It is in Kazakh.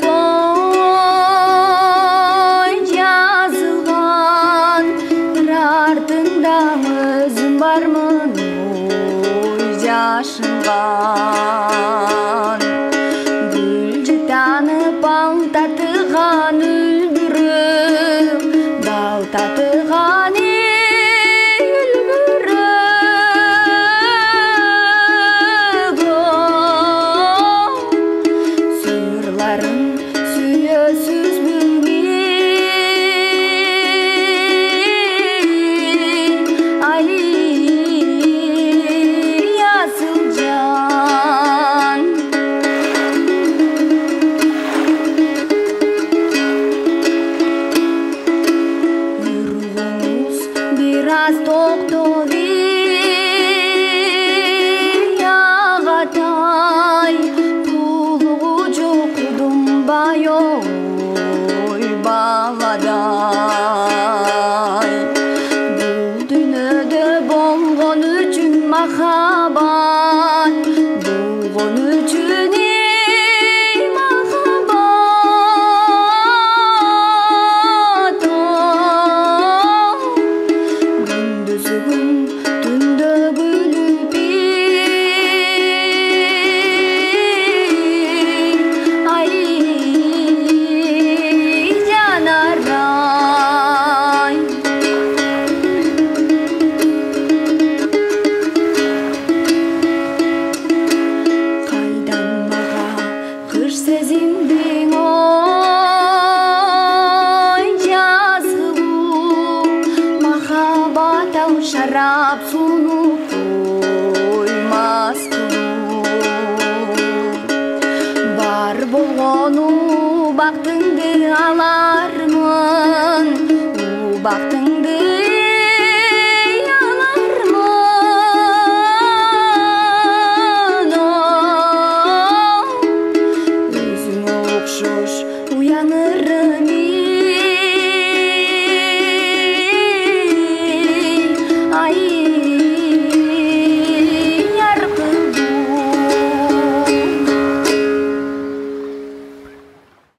ой жазылған бір артында өзім бармын ой жашынған гүлді танып ал татыған үлгіріп бал татыған biraz to'xtadi Ағатай пулы жоқ думбай ой баладай бұл дүниеде болған үшін махаббат болған үшін сезімдің ой жазғылу махаббат ау шарап суну қоймас қылу бар болғану бақтыңды алармын бақтыңды uyanırım